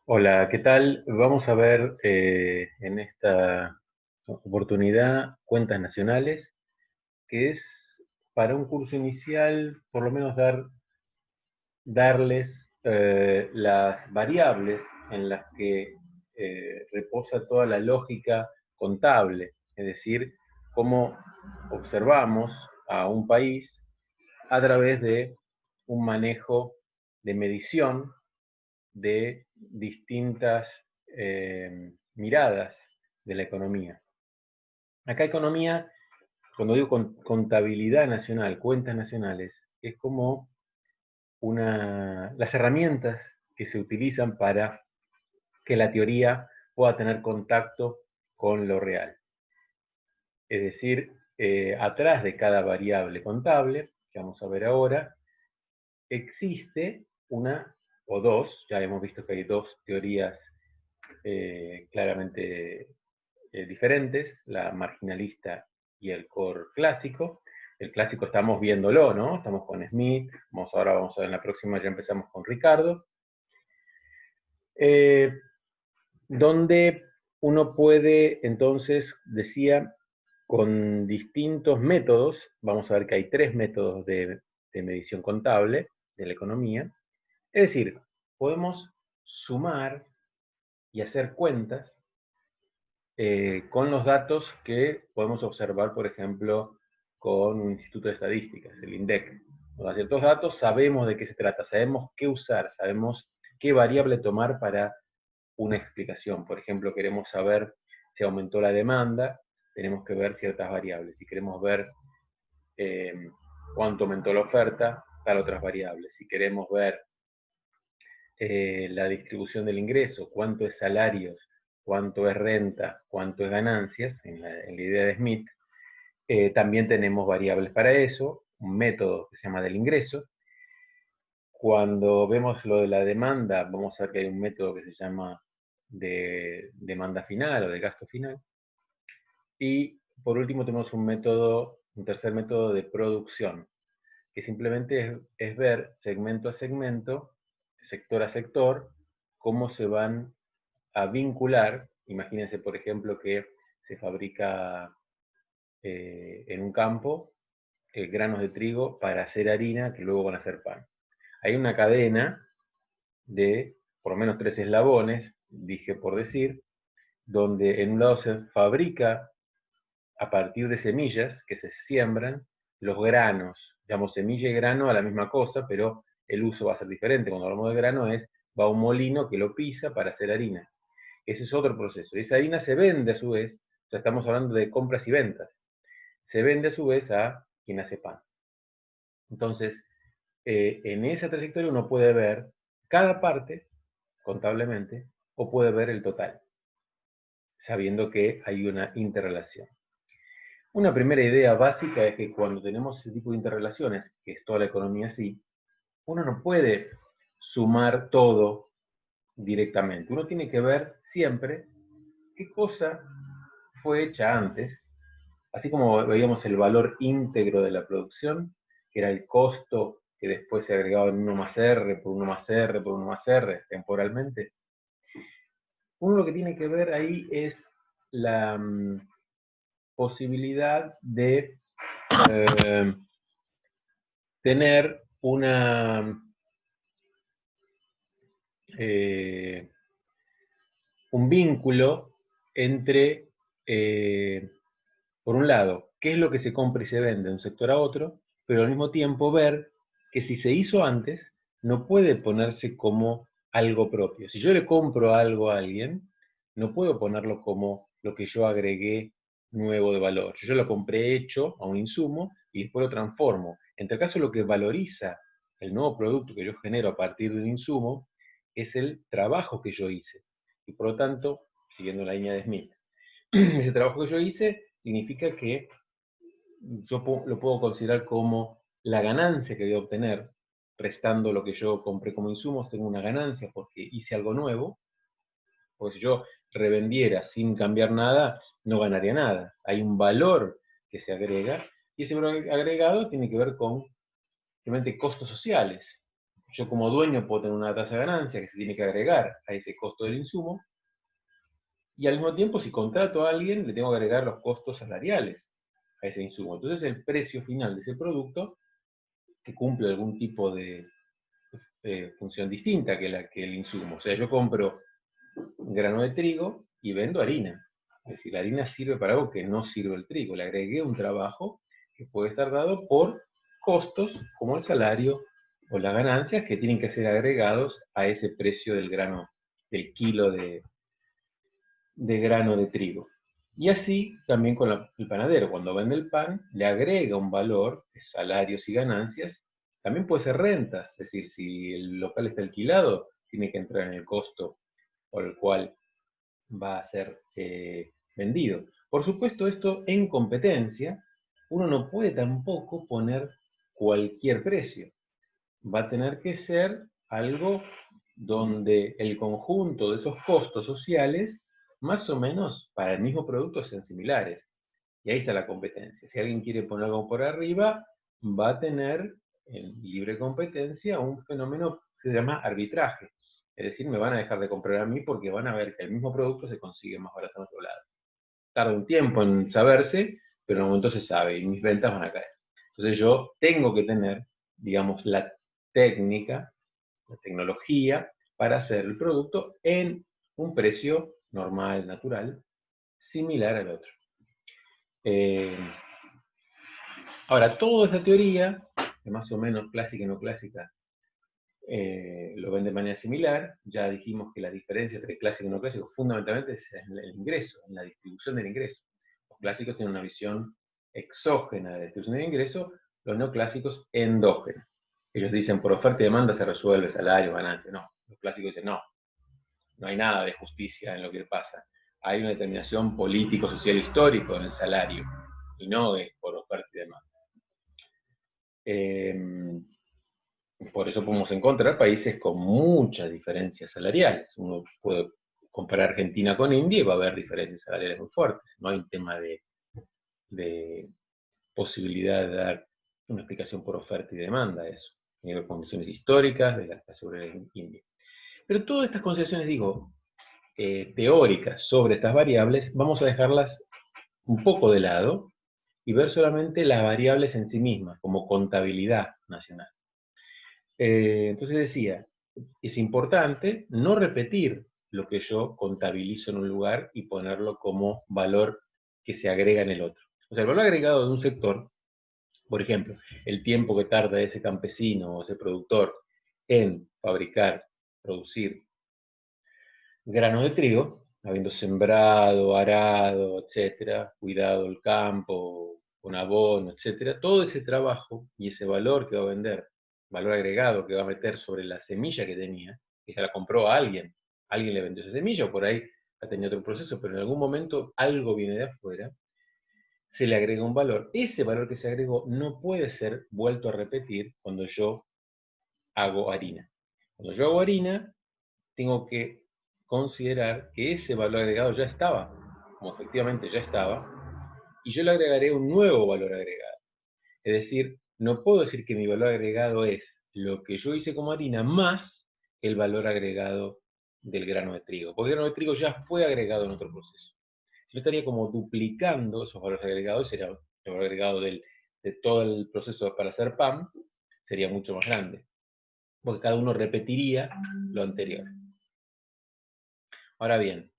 Hola, ¿qué tal? Vamos a ver en esta oportunidad cuentas nacionales, que es para un curso inicial, por lo menos darles las variables en las que reposa toda la lógica contable, es decir, cómo observamos a un país a través de un manejo de medición de distintas miradas de la economía. Acá economía, cuando digo contabilidad nacional, cuentas nacionales, es como las herramientas que se utilizan para que la teoría pueda tener contacto con lo real. Es decir, atrás de cada variable contable, que vamos a ver ahora, existe una o dos, ya hemos visto que hay dos teorías claramente diferentes, la marginalista y el core clásico. El clásico estamos viéndolo, ¿no? Estamos con Smith, ahora vamos a ver en la próxima, ya empezamos con Ricardo, eh, donde uno puede, entonces, decía, con distintos métodos, vamos a ver que hay tres métodos de medición contable de la economía, es decir, podemos sumar y hacer cuentas con los datos que podemos observar, por ejemplo, con un instituto de estadísticas, el INDEC. Con ciertos datos sabemos de qué se trata, sabemos qué usar, sabemos qué variable tomar para una explicación. Por ejemplo, queremos saber si aumentó la demanda, tenemos que ver ciertas variables. Si queremos ver eh, cuánto aumentó la oferta, tal otras variables. Si queremos ver la distribución del ingreso, cuánto es salarios, cuánto es renta, cuánto es ganancias, en la idea de Smith, también tenemos variables para eso, un método que se llama del ingreso. Cuando vemos lo de la demanda, vamos a ver que hay un método que se llama de demanda final o de gasto final. Y por último tenemos un tercer método de producción, que simplemente es ver segmento a segmento, sector a sector, cómo se van a vincular. Imagínense, por ejemplo, que se fabrica en un campo granos de trigo para hacer harina que luego van a hacer pan. Hay una cadena de por lo menos tres eslabones, dije por decir, donde en un lado se fabrica a partir de semillas que se siembran los granos. Llamamos semilla y grano a la misma cosa, pero el uso va a ser diferente. Cuando hablamos de grano va a un molino que lo pisa para hacer harina. Ese es otro proceso. Y esa harina se vende a su vez, o sea, estamos hablando de compras y ventas, se vende a su vez a quien hace pan. Entonces, en esa trayectoria uno puede ver cada parte contablemente o puede ver el total, sabiendo que hay una interrelación. Una primera idea básica es que cuando tenemos ese tipo de interrelaciones, que es toda la economía así, uno no puede sumar todo directamente. Uno tiene que ver siempre qué cosa fue hecha antes, así como veíamos el valor íntegro de la producción, que era el costo que después se agregaba en 1 más R, por 1 más R, por 1 más R, temporalmente. Uno lo que tiene que ver ahí es la posibilidad de eh, tener eh, un vínculo entre, por un lado, qué es lo que se compra y se vende de un sector a otro, pero al mismo tiempo ver que si se hizo antes, no puede ponerse como algo propio. Si yo le compro algo a alguien, no puedo ponerlo como lo que yo agregué nuevo de valor. Yo lo compré hecho a un insumo y después lo transformo. En tal caso, lo que valoriza el nuevo producto que yo genero a partir de un insumo es el trabajo que yo hice. Y por lo tanto, siguiendo la línea de Smith, ese trabajo que yo hice significa que yo lo puedo considerar como la ganancia que voy a obtener, restando lo que yo compré como insumos, tengo una ganancia porque hice algo nuevo, porque si yo revendiera sin cambiar nada, no ganaría nada. Hay un valor que se agrega, y ese valor agregado tiene que ver con simplemente costos sociales. yo como dueño puedo tener una tasa de ganancia que se tiene que agregar a ese costo del insumo, y al mismo tiempo si contrato a alguien le tengo que agregar los costos salariales a ese insumo. Entonces el precio final de ese producto, que cumple algún tipo de función distinta que el insumo. O sea, yo compro un grano de trigo y vendo harina. Es decir, la harina sirve para algo que no sirve el trigo. Le agregué un trabajo que puede estar dado por costos como el salario o las ganancias que tienen que ser agregados a ese precio del grano, del kilo de grano de trigo. Y así también con el panadero, cuando vende el pan, le agrega un valor de salarios y ganancias. También puede ser rentas, es decir, si el local está alquilado, tiene que entrar en el costo por el cual va a ser vendido. Por supuesto, esto en competencia, uno no puede tampoco poner cualquier precio. Va a tener que ser algo donde el conjunto de esos costos sociales, más o menos para el mismo producto, sean similares. Y ahí está la competencia. Si alguien quiere poner algo por arriba, va a tener en libre competencia un fenómeno que se llama arbitraje. Es decir, me van a dejar de comprar a mí porque van a ver que el mismo producto se consigue más barato en otro lado. Tarda un tiempo en saberse, pero en un momento se sabe y mis ventas van a caer. Entonces yo tengo que tener, digamos, la técnica, la tecnología para hacer el producto en un precio normal, natural, similar al otro. Ahora, toda esta teoría, que más o menos clásica y no clásica, lo ven de manera similar. Ya dijimos que la diferencia entre clásico y no clásico fundamentalmente es en el ingreso, en la distribución del ingreso. Los clásicos tienen una visión exógena de la distribución del ingreso, los no clásicos endógena. Ellos dicen por oferta y demanda se resuelve salario, ganancia. No, los clásicos dicen no, no hay nada de justicia en lo que pasa. Hay una determinación político, social, histórico en el salario, y no es por oferta y demanda. Por eso podemos encontrar países con muchas diferencias salariales. Uno puede comparar Argentina con India y va a haber diferencias salariales muy fuertes. No hay un tema de posibilidad de dar una explicación por oferta y demanda a eso. Tiene que ver con condiciones históricas de la clase obrera en India. Pero todas estas consideraciones, digo, teóricas sobre estas variables, vamos a dejarlas un poco de lado y ver solamente las variables en sí mismas, como contabilidad nacional. Entonces decía, es importante no repetir lo que yo contabilizo en un lugar y ponerlo como valor que se agrega en el otro. O sea, el valor agregado de un sector, por ejemplo, el tiempo que tarda ese campesino o ese productor en fabricar, producir granos de trigo, habiendo sembrado, arado, etcétera, cuidado el campo, con abono, etcétera, todo ese trabajo y ese valor que va a vender, valor agregado que va a meter sobre la semilla que tenía, que se la compró a alguien, alguien le vendió esa semilla, o por ahí ha tenido otro proceso, pero en algún momento algo viene de afuera, se le agrega un valor. Ese valor que se agregó no puede ser vuelto a repetir cuando yo hago harina. Cuando yo hago harina, tengo que considerar que ese valor agregado ya estaba, como efectivamente ya estaba, y yo le agregaré un nuevo valor agregado. Es decir, no puedo decir que mi valor agregado es lo que yo hice como harina más el valor agregado del grano de trigo, porque el grano de trigo ya fue agregado en otro proceso. Yo estaría como duplicando esos valores agregados, sería el valor agregado de todo el proceso para hacer pan, sería mucho más grande, porque cada uno repetiría lo anterior. Ahora bien,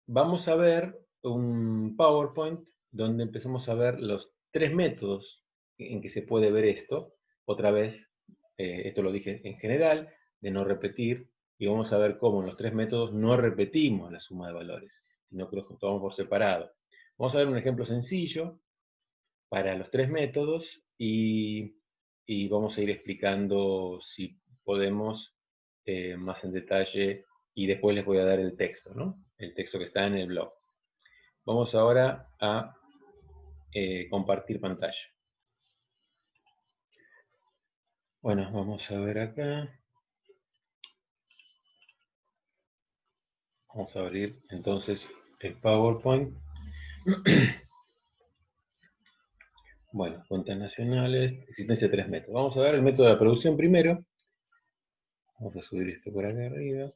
vamos a ver un PowerPoint donde empezamos a ver los tres métodos en que se puede ver esto. Otra vez, esto lo dije en general, de no repetir, y vamos a ver cómo en los tres métodos no repetimos la suma de valores, sino que los tomamos por separado. Vamos a ver un ejemplo sencillo para los tres métodos y vamos a ir explicando si podemos más en detalle y después les voy a dar el texto, ¿no? El texto que está en el blog. Vamos ahora a compartir pantalla. Bueno, vamos a ver acá. Vamos a abrir entonces el PowerPoint. Bueno, cuentas nacionales, existencia de 3 métodos. Vamos a ver el método de la producción primero. Vamos a subir esto por acá arriba.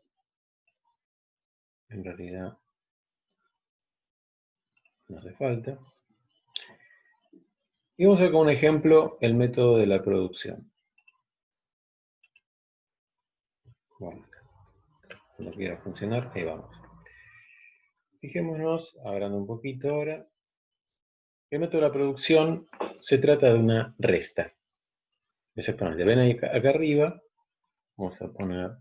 En realidad no hace falta. Y vamos a ver como un ejemplo el método de la producción. Bueno, cuando quiera funcionar, ahí vamos. Fijémonos, agrando un poquito ahora. El método de la producción se trata de una resta. Exactamente, ven ahí acá arriba, vamos a poner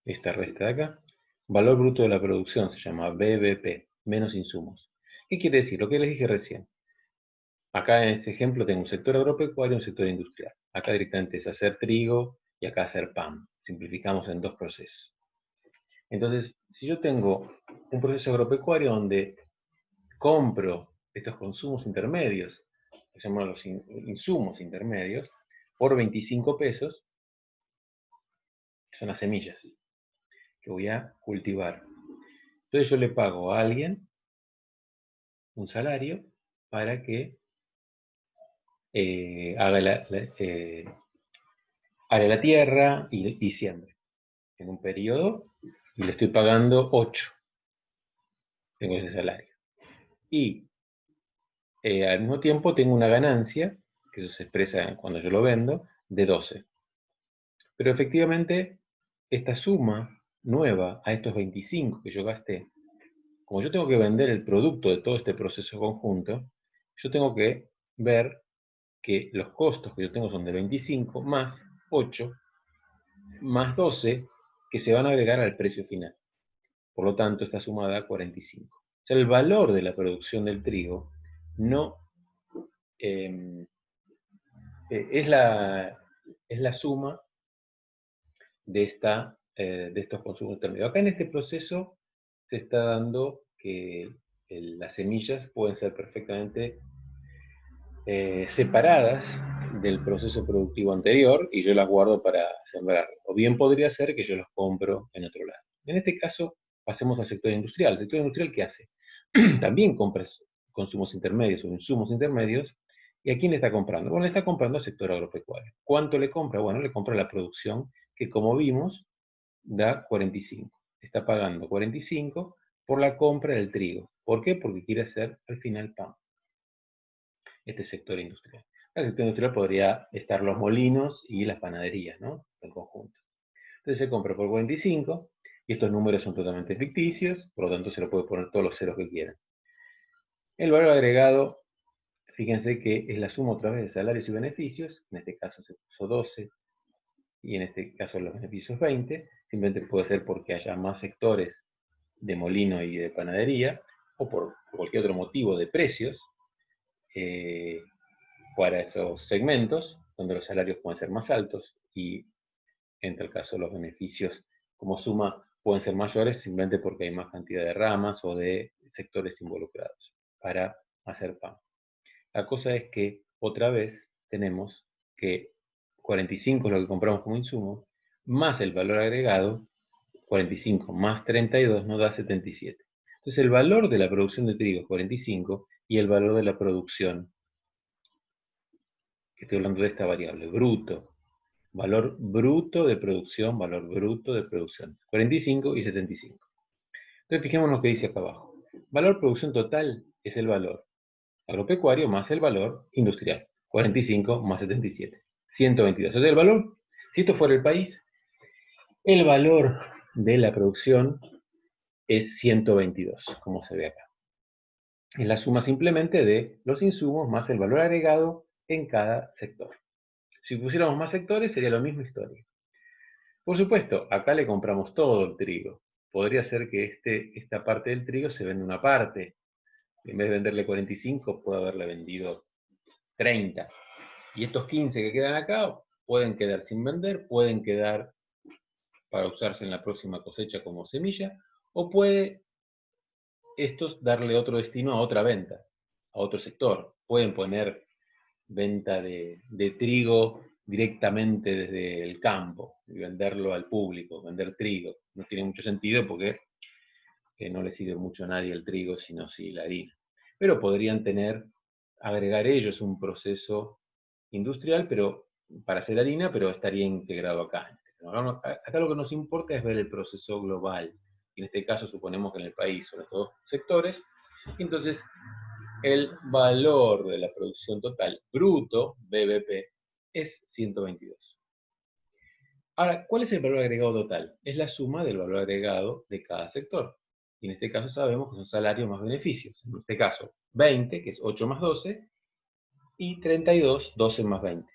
esta resta de acá. Valor bruto de la producción se llama BBP, menos insumos. ¿Qué quiere decir? Lo que les dije recién. Acá en este ejemplo tengo un sector agropecuario y un sector industrial. Acá directamente es hacer trigo y acá hacer pan. Simplificamos en 2 procesos. Entonces, si yo tengo un proceso agropecuario donde compro estos consumos intermedios, que se llaman los insumos intermedios, por 25 pesos, son las semillas que voy a cultivar. Entonces yo le pago a alguien un salario para que haga la tierra y siembre. En un periodo, y le estoy pagando 8, tengo ese salario. Y al mismo tiempo tengo una ganancia, que eso se expresa cuando yo lo vendo, de 12. Pero efectivamente, esta suma nueva a estos 25 que yo gasté, como yo tengo que vender el producto de todo este proceso conjunto, yo tengo que ver que los costos que yo tengo son de 25 más 8 más 12 que se van a agregar al precio final. Por lo tanto, está sumada a 45. O sea, el valor de la producción del trigo no eh, es, la suma de estos consumos intermedios. Acá en este proceso se está dando que las semillas pueden ser perfectamente separadas del proceso productivo anterior y yo las guardo para sembrar. O bien podría ser que yo las compro en otro lado. En este caso, pasemos al sector industrial. ¿El sector industrial qué hace? También compra consumos intermedios o insumos intermedios. ¿Y a quién le está comprando? Bueno, le está comprando al sector agropecuario. ¿Cuánto le compra? Bueno, le compra la producción que, como vimos, da 45. Está pagando 45 por la compra del trigo. ¿Por qué? Porque quiere hacer al final pan. Este sector industrial. El sector industrial podría estar los molinos y las panaderías, ¿no? En conjunto. Entonces se compra por 45 y estos números son totalmente ficticios, por lo tanto se lo puede poner todos los ceros que quieran. El valor agregado, fíjense que es la suma otra vez de salarios y beneficios, en este caso se puso 12 y en este caso los beneficios 20, simplemente puede ser porque haya más sectores de molino y de panadería, o por cualquier otro motivo de precios, para esos segmentos, donde los salarios pueden ser más altos y, en tal caso, los beneficios como suma pueden ser mayores simplemente porque hay más cantidad de ramas o de sectores involucrados para hacer pan. La cosa es que, otra vez, tenemos que 45 es lo que compramos como insumo, más el valor agregado, 45 más 32 nos da 77. Entonces el valor de la producción de trigo es 45 y el valor de la producción, que estoy hablando de esta variable, bruto, valor bruto de producción, valor bruto de producción, 45 y 75. Entonces fijémonos lo que dice acá abajo. Valor producción total es el valor agropecuario más el valor industrial, 45 más 77, 122. O sea, el valor, si esto fuera el país, el valor de la producción es 122, como se ve acá. Es la suma simplemente de los insumos más el valor agregado en cada sector. Si pusiéramos más sectores sería la misma historia. Por supuesto, acá le compramos todo el trigo. Podría ser que esta parte del trigo se vende una parte. En vez de venderle 45, puede haberle vendido 30. Y estos 15 que quedan acá pueden quedar sin vender, pueden quedar para usarse en la próxima cosecha como semilla, o puede estos darle otro destino a otra venta, a otro sector. Pueden poner venta de trigo directamente desde el campo y venderlo al público, vender trigo. No tiene mucho sentido porque no le sirve mucho a nadie el trigo, sino sí la harina. Pero podrían tener agregar ello es un proceso industrial, pero para hacer harina, pero estaría integrado acá. Acá lo que nos importa es ver el proceso global. En este caso suponemos que en el país son estos dos sectores. Entonces, el valor de la producción total bruto, BBP, es 122. Ahora, ¿cuál es el valor agregado total? Es la suma del valor agregado de cada sector. Y en este caso sabemos que son salarios más beneficios. En este caso, 20, que es 8 más 12, y 32, 12 más 20.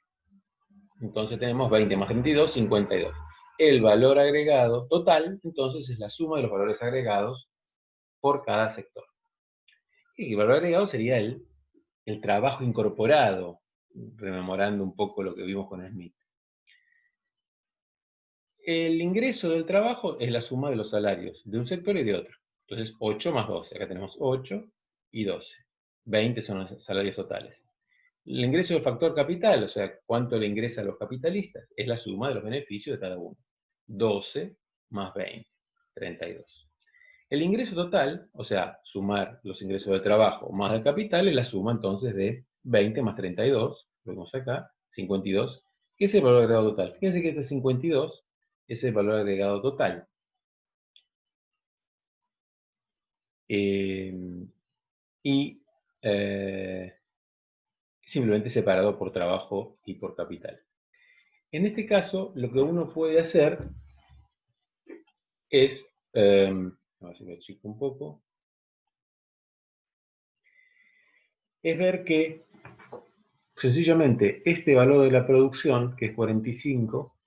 Entonces tenemos 20 más 32, 52. El valor agregado total, entonces, es la suma de los valores agregados por cada sector. Y el valor agregado sería el trabajo incorporado, rememorando un poco lo que vimos con Smith. El ingreso del trabajo es la suma de los salarios de un sector y de otro. Entonces, 8 más 12. Acá tenemos 8 y 12. 20 son los salarios totales. El ingreso del factor capital, o sea, cuánto le ingresa a los capitalistas, es la suma de los beneficios de cada uno. 12 más 20, 32. El ingreso total, o sea, sumar los ingresos del trabajo más del capital, es la suma entonces de 20 más 32, lo vemos acá, 52, que es el valor agregado total. Fíjense que este 52 es el valor agregado total. Simplemente separado por trabajo y por capital. En este caso, lo que uno puede hacer es, a ver si me achico un poco, es ver que sencillamente este valor de la producción, que es 45,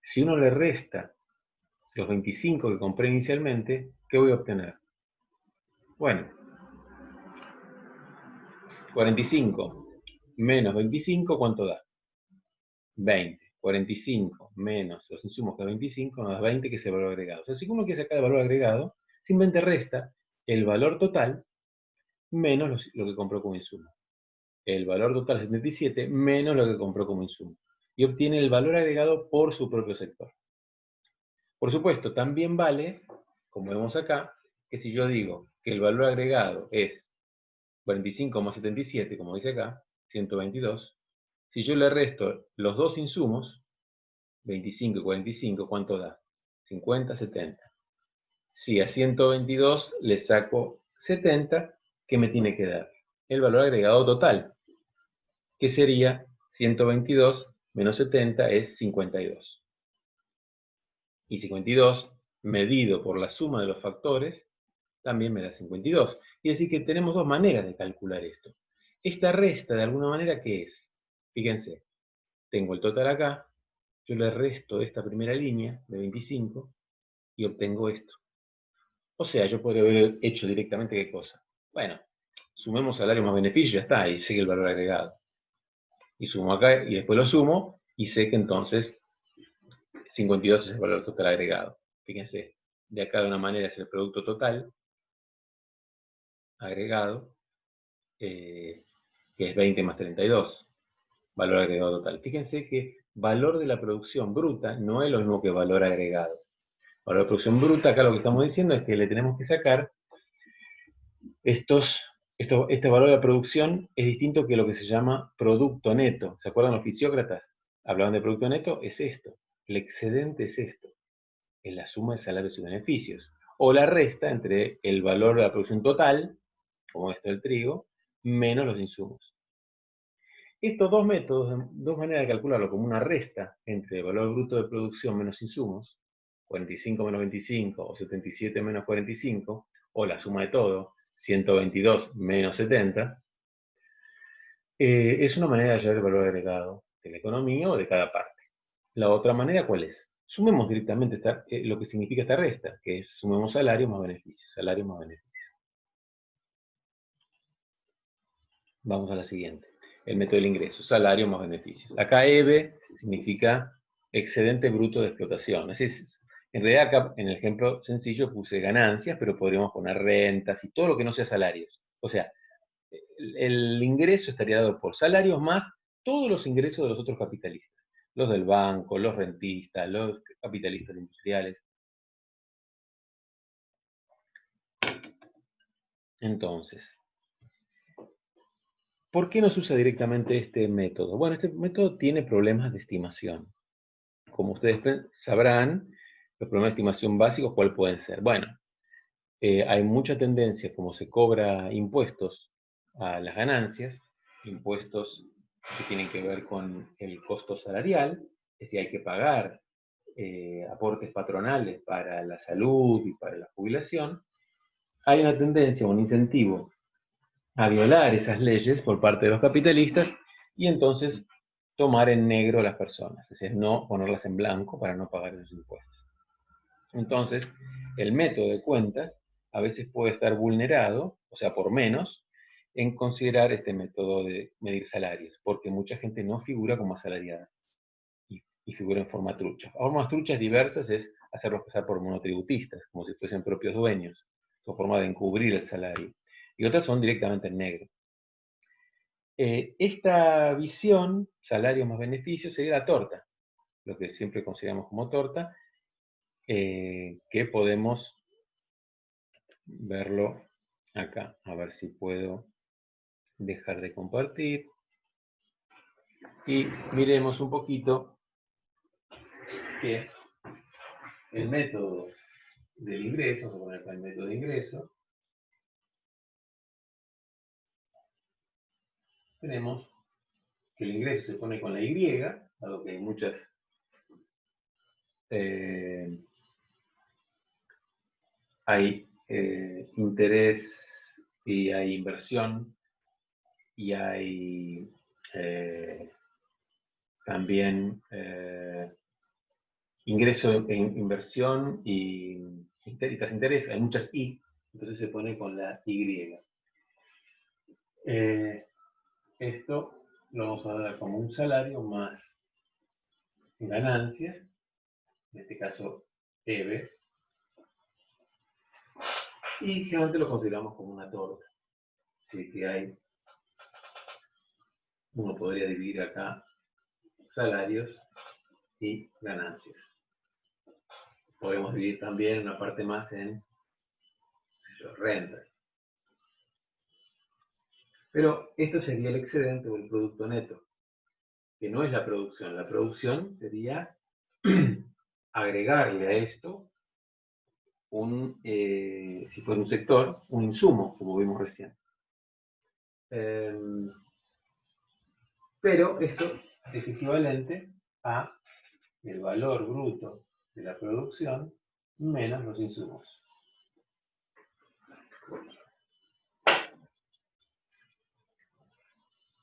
si uno le resta los 25 que compré inicialmente, ¿qué voy a obtener? Bueno, 45 menos 25, ¿cuánto da? 20. 45 menos los insumos que 25 nos da 20, que es el valor agregado. O sea, si uno quiere sacar el valor agregado, simplemente resta el valor total menos lo que compró como insumo. El valor total 77 menos lo que compró como insumo. Y obtiene el valor agregado por su propio sector. Por supuesto, también vale, como vemos acá, que si yo digo que el valor agregado es 45 más 77, como dice acá, 122, si yo le resto los dos insumos, 25 y 45, ¿cuánto da? 50, 70. Si a 122 le saco 70, ¿qué me tiene que dar? El valor agregado total, que sería 122 menos 70 es 52. Y 52, medido por la suma de los factores, también me da 52. Y es decir que tenemos dos maneras de calcular esto. Esta resta, de alguna manera, ¿qué es? Fíjense, tengo el total acá, yo le resto esta primera línea de 25 y obtengo esto. O sea, yo podría haber hecho directamente ¿qué cosa? Bueno, sumemos salario más beneficio, ya está, y sigue el valor agregado. Y sumo acá, y después lo sumo, y sé que entonces 52 es el valor total agregado. Fíjense, de acá de una manera es el producto total agregado, que es 20 más 32, valor agregado total. Fíjense que valor de la producción bruta no es lo mismo que valor agregado. Valor de producción bruta, acá lo que estamos diciendo es que le tenemos que sacar este valor de la producción es distinto que lo que se llama producto neto. ¿Se acuerdan los fisiócratas? Hablaban de producto neto, es esto. El excedente es esto. Es la suma de salarios y beneficios. O la resta entre el valor de la producción total, como esto del trigo, menos los insumos. Estos dos métodos, dos maneras de calcularlo como una resta entre el valor bruto de producción menos insumos, 45 menos 25 o 77 menos 45, o la suma de todo, 122 menos 70, es una manera de hallar el valor agregado de la economía o de cada parte. La otra manera, ¿cuál es? Sumemos directamente lo que significa esta resta, que es sumemos salario más beneficios, salario más beneficios. Vamos a la siguiente. El método del ingreso, salario más beneficios. Acá EBE significa excedente bruto de explotación. En realidad acá en el ejemplo sencillo puse ganancias, pero podríamos poner rentas y todo lo que no sea salarios. O sea, el ingreso estaría dado por salarios más todos los ingresos de los otros capitalistas. Los del banco, los rentistas, los capitalistas industriales. Entonces, ¿Por qué no se usa directamente este método? Bueno, este método tiene problemas de estimación. Como ustedes sabrán, los problemas de estimación básicos, ¿cuáles pueden ser? Bueno, hay mucha tendencia, como se cobra impuestos a las ganancias, impuestos que tienen que ver con el costo salarial, es decir, hay que pagar aportes patronales para la salud y para la jubilación. Hay una tendencia, un incentivo a violar esas leyes por parte de los capitalistas y entonces tomar en negro a las personas, es decir, no ponerlas en blanco para no pagar esos impuestos. Entonces, el método de cuentas a veces puede estar vulnerado, o sea, por menos, en considerar este método de medir salarios, porque mucha gente no figura como asalariada y figura en forma trucha. Formas truchas diversas es hacerlos pasar por monotributistas, como si fuesen propios dueños, su forma de encubrir el salario. Y otras son directamente en negro. Esta visión, salario más beneficio, sería la torta, lo que siempre consideramos como torta, que podemos verlo acá. A ver si puedo dejar de compartir. Y miremos un poquito que el método del ingreso, vamos a poner acá el método de ingreso, tenemos que el ingreso se pone con la Y, dado que hay muchas hay interés y hay inversión y hay también ingreso en inversión y tras interés, hay muchas I, entonces se pone con la Y. Esto lo vamos a dar como un salario más ganancias, en este caso EBE, y generalmente lo consideramos como una torta. Así que hay, uno podría dividir acá salarios y ganancias. Podemos dividir también una parte más en renta. Pero esto sería el excedente o el producto neto, que no es la producción. La producción sería agregarle a esto si fuera un sector, un insumo, como vimos recién. Pero esto es equivalente a el valor bruto de la producción menos los insumos.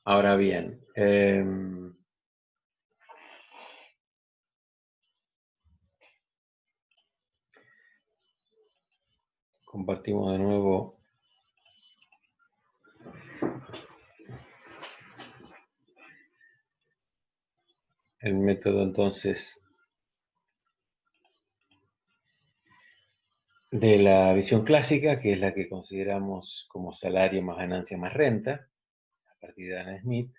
Ahora bien, compartimos de nuevo el método entonces de la visión clásica, que es la que consideramos como salario más ganancia más renta, a partir de Adam Smith,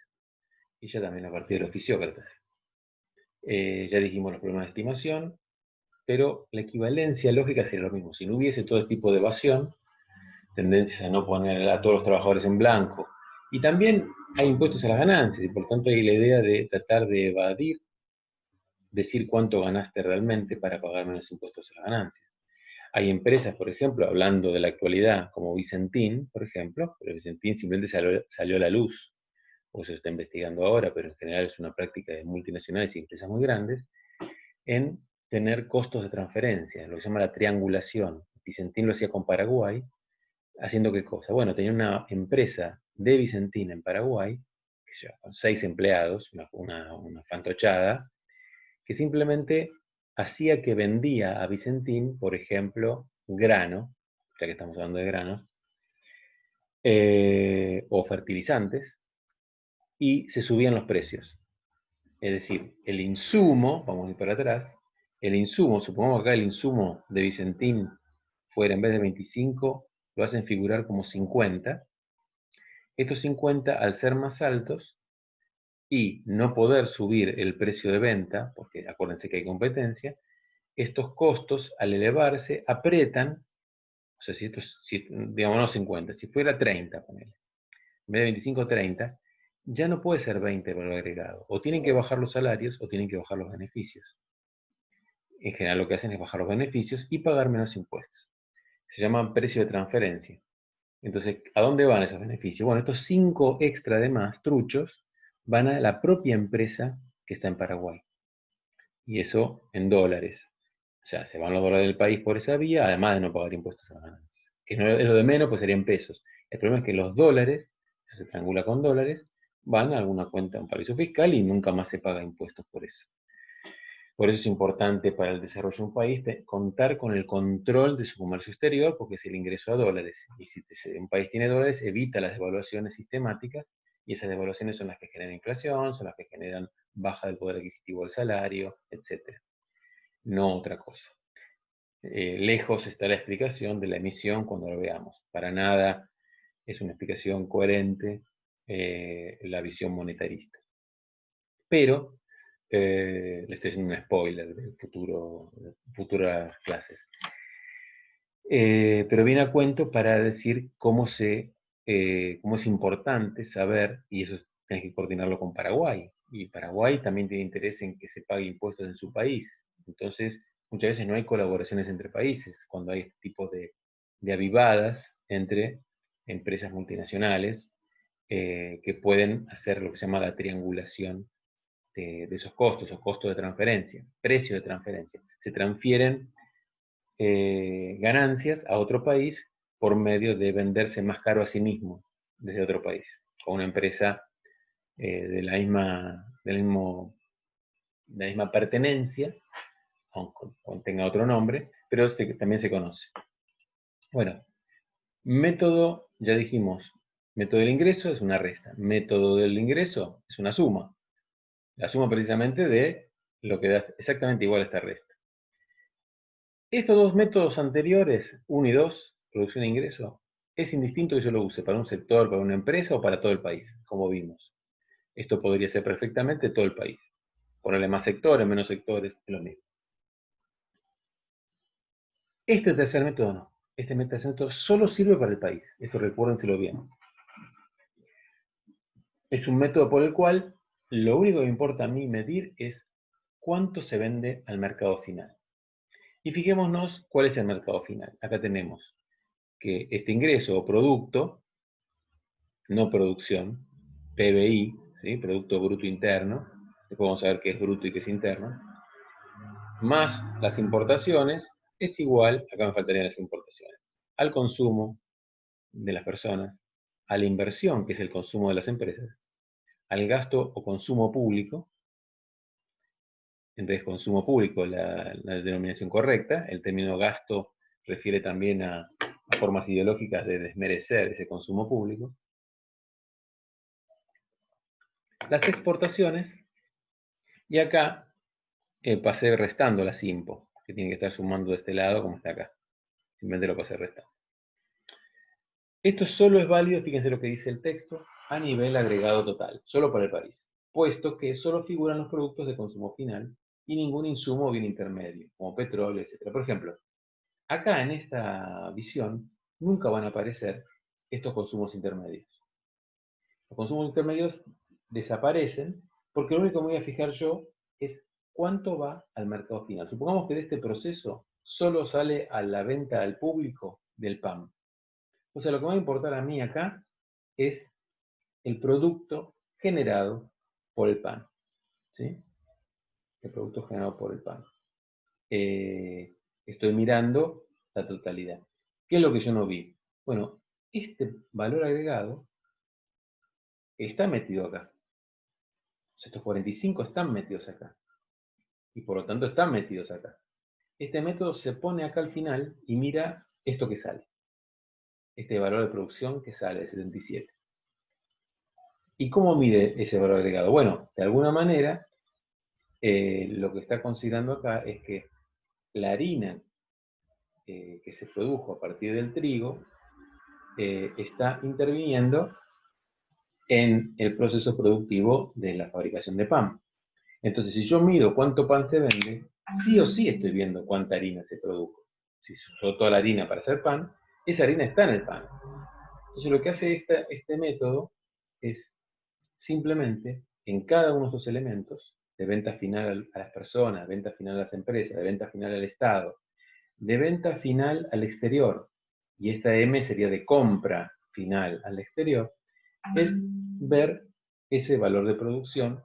y ya también a partir de los fisiócratas. Ya dijimos los problemas de estimación, pero la equivalencia lógica sería lo mismo. Si no hubiese todo tipo de evasión, tendencias a no poner a todos los trabajadores en blanco, y también hay impuestos a las ganancias, y por tanto hay la idea de tratar de evadir, decir cuánto ganaste realmente para pagar menos impuestos a las ganancias. Hay empresas, por ejemplo, hablando de la actualidad, como Vicentín, por ejemplo, pero Vicentín simplemente salió a la luz, o se está investigando ahora, pero en general es una práctica de multinacionales y empresas muy grandes, en tener costos de transferencia, lo que se llama la triangulación. Vicentín lo hacía con Paraguay, haciendo qué cosa. Bueno, tenía una empresa de Vicentín en Paraguay, con 6 empleados, una fantochada, que simplemente hacía que vendía a Vicentín, por ejemplo, grano, ya que estamos hablando de granos, o fertilizantes, y se subían los precios. Es decir, el insumo, vamos a ir para atrás, el insumo, supongamos que acá el insumo de Vicentín fuera en vez de 25, lo hacen figurar como 50. Estos 50, al ser más altos y no poder subir el precio de venta, porque acuérdense que hay competencia, estos costos, al elevarse, aprietan, o sea, digamos no 50, si fuera 30, ponele, en vez de 25, 30, ya no puede ser 20 el valor agregado. O tienen que bajar los salarios o tienen que bajar los beneficios. En general lo que hacen es bajar los beneficios y pagar menos impuestos. Se llama precio de transferencia. Entonces, ¿a dónde van esos beneficios? Bueno, estos 5 extra de más, truchos, van a la propia empresa que está en Paraguay. Y eso en dólares. O sea, se van los dólares del país por esa vía, además de no pagar impuestos a las ganancias. Que no es lo de menos, pues serían pesos. El problema es que los dólares, eso se triangula con dólares, van a alguna cuenta, un paraíso fiscal y nunca más se paga impuestos por eso. Por eso es importante para el desarrollo de un país contar con el control de su comercio exterior, porque es el ingreso a dólares. Y si un país tiene dólares, evita las devaluaciones sistemáticas, y esas devaluaciones son las que generan inflación, son las que generan baja del poder adquisitivo del salario, etc. No otra cosa. Lejos está la explicación de la emisión cuando lo veamos. Para nada es una explicación coherente la visión monetarista. Pero le estoy haciendo un spoiler de futuras clases. Pero viene a cuento para decir cómo es importante saber, y eso tienes que coordinarlo con Paraguay, y Paraguay también tiene interés en que se pague impuestos en su país. Entonces, muchas veces no hay colaboraciones entre países, cuando hay este tipo de avivadas entre empresas multinacionales que pueden hacer lo que se llama la triangulación de esos costos, o costos de transferencia, precio de transferencia. Se transfieren ganancias a otro país por medio de venderse más caro a sí mismo desde otro país, con una empresa de la misma pertenencia, aunque tenga otro nombre, pero también se conoce. Bueno, método, ya dijimos, método del ingreso es una resta, método del ingreso es una suma. La suma precisamente de lo que da exactamente igual a esta resta. Estos dos métodos anteriores, 1 y 2, producción e ingreso, es indistinto que yo lo use para un sector, para una empresa o para todo el país, como vimos. Esto podría ser perfectamente todo el país. Ponerle más sectores, menos sectores, es lo mismo. Este tercer método no. Este tercer método solo sirve para el país. Esto recuérdenselo bien. Es un método por el cual lo único que me importa a mí medir es cuánto se vende al mercado final. Y fijémonos cuál es el mercado final. Acá tenemos que este ingreso o producto, no producción, PBI, ¿sí? Producto Bruto Interno, después vamos a ver qué es bruto y qué es interno, más las importaciones, es igual, acá me faltarían las importaciones, al consumo de las personas, a la inversión, que es el consumo de las empresas, al gasto o consumo público, entonces consumo público, la denominación correcta, el término gasto refiere también a formas ideológicas de desmerecer ese consumo público, las exportaciones, y acá pasé restando las IMPO, que tiene que estar sumando de este lado como está acá. Simplemente lo pasé restando. Esto solo es válido, fíjense lo que dice el texto, a nivel agregado total, solo para el país, puesto que solo figuran los productos de consumo final y ningún insumo o bien intermedio, como petróleo, etc. Por ejemplo, acá en esta visión nunca van a aparecer estos consumos intermedios. Los consumos intermedios desaparecen porque lo único que me voy a fijar yo es cuánto va al mercado final. Supongamos que de este proceso solo sale a la venta al público del PAN. O sea, lo que me va a importar a mí acá es el producto generado por el PAN. ¿Sí? El producto generado por el PAN. Estoy mirando la totalidad. ¿Qué es lo que yo no vi? Bueno, este valor agregado está metido acá. Estos 45 están metidos acá. Y por lo tanto están metidos acá. Este método se pone acá al final y mira esto que sale. Este valor de producción que sale de 77. ¿Y cómo mide ese valor agregado? Bueno, de alguna manera, lo que está considerando acá es que la harina que se produjo a partir del trigo está interviniendo en el proceso productivo de la fabricación de pan. Entonces, si yo mido cuánto pan se vende, sí o sí estoy viendo cuánta harina se produjo. Si se usó toda la harina para hacer pan, esa harina está en el pan. Entonces, lo que hace este método es simplemente en cada uno de estos elementos, de venta final a las personas, de venta final a las empresas, de venta final al Estado, de venta final al exterior, y esta M sería de compra final al exterior, es ver ese valor de producción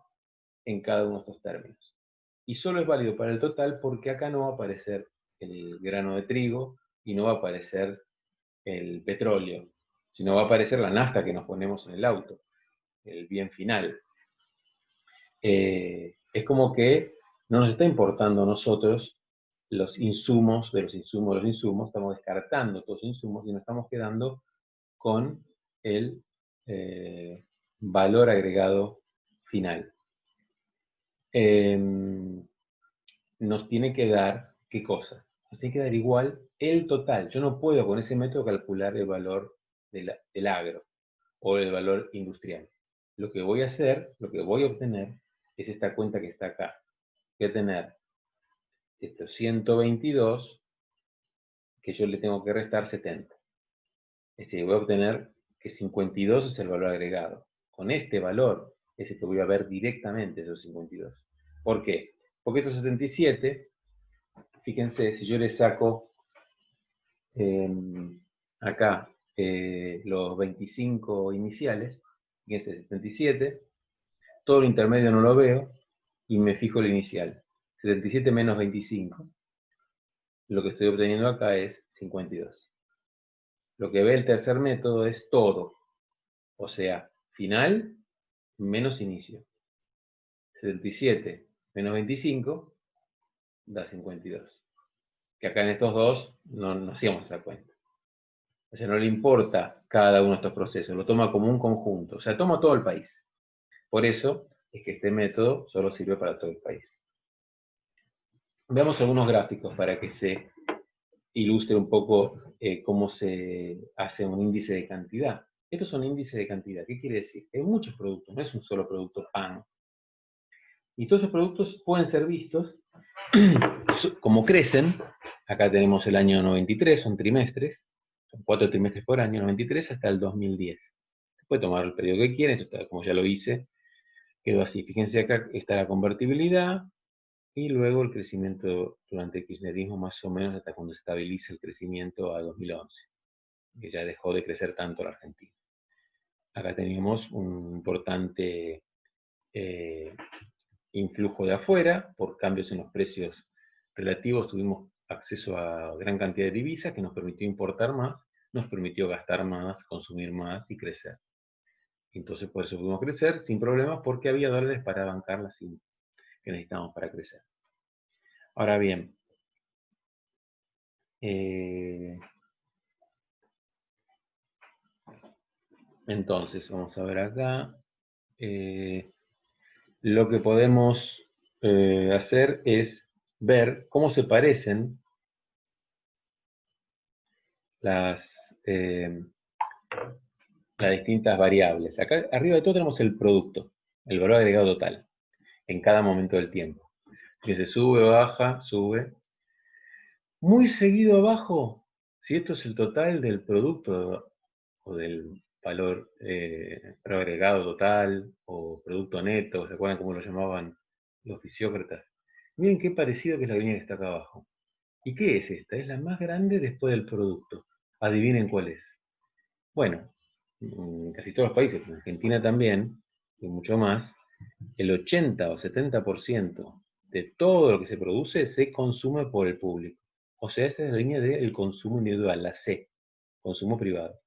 en cada uno de estos términos. Y solo es válido para el total porque acá no va a aparecer el grano de trigo y no va a aparecer el petróleo, sino va a aparecer la nafta que nos ponemos en el auto, el bien final. Es como que no nos está importando a nosotros los insumos, estamos descartando todos los insumos y nos estamos quedando con el valor agregado final. Nos tiene que dar, ¿qué cosa? Nos tiene que dar igual el total. Yo no puedo con ese método calcular el valor del agro o el valor industrial. Lo que voy a hacer, lo que voy a obtener, es esta cuenta que está acá. Voy a tener estos 122 que yo le tengo que restar 70. Es decir, voy a obtener que 52 es el valor agregado. Con este valor es el que voy a ver directamente esos 52. ¿Por qué? Porque estos 77, fíjense, si yo le saco acá los 25 iniciales, fíjense, 77, todo el intermedio no lo veo y me fijo el inicial. 77 menos 25, lo que estoy obteniendo acá es 52. Lo que ve el tercer método es todo, o sea, final menos inicio. 77 menos 25 da 52. Que acá en estos dos no hacíamos esa cuenta. O sea, no le importa cada uno de estos procesos, lo toma como un conjunto, o sea, toma todo el país. Por eso es que este método solo sirve para todo el país. Veamos algunos gráficos para que se ilustre un poco cómo se hace un índice de cantidad. Esto es un índice de cantidad. ¿Qué quiere decir? Hay muchos productos, no es un solo producto pan. Y todos esos productos pueden ser vistos como crecen. Acá tenemos el año 93, son trimestres, son 4 trimestres por año, 93 hasta el 2010. Se puede tomar el periodo que quieran, esto está, como ya lo hice, quedó así. Fíjense acá está la convertibilidad y luego el crecimiento durante el kirchnerismo más o menos hasta cuando se estabiliza el crecimiento a 2011, que ya dejó de crecer tanto la Argentina. Acá teníamos un importante influjo de afuera, por cambios en los precios relativos tuvimos acceso a gran cantidad de divisas que nos permitió importar más, nos permitió gastar más, consumir más y crecer. Entonces por eso pudimos crecer sin problemas porque había dólares para bancar las que necesitábamos para crecer. Ahora bien, entonces vamos a ver acá. Lo que podemos hacer es ver cómo se parecen las distintas variables. Acá arriba de todo tenemos el producto, el valor agregado total, en cada momento del tiempo. Fíjense, sube, baja, sube. Muy seguido abajo, si esto es el total del producto o del valor agregado total o producto neto, ¿se acuerdan cómo lo llamaban los fisiócratas? Miren qué parecido que es la línea que está acá abajo. ¿Y qué es esta? Es la más grande después del producto. Adivinen cuál es. Bueno, en casi todos los países, en Argentina también, y mucho más, el 80 o 70% de todo lo que se produce se consume por el público. O sea, esa es la línea del consumo individual, la C, consumo privado.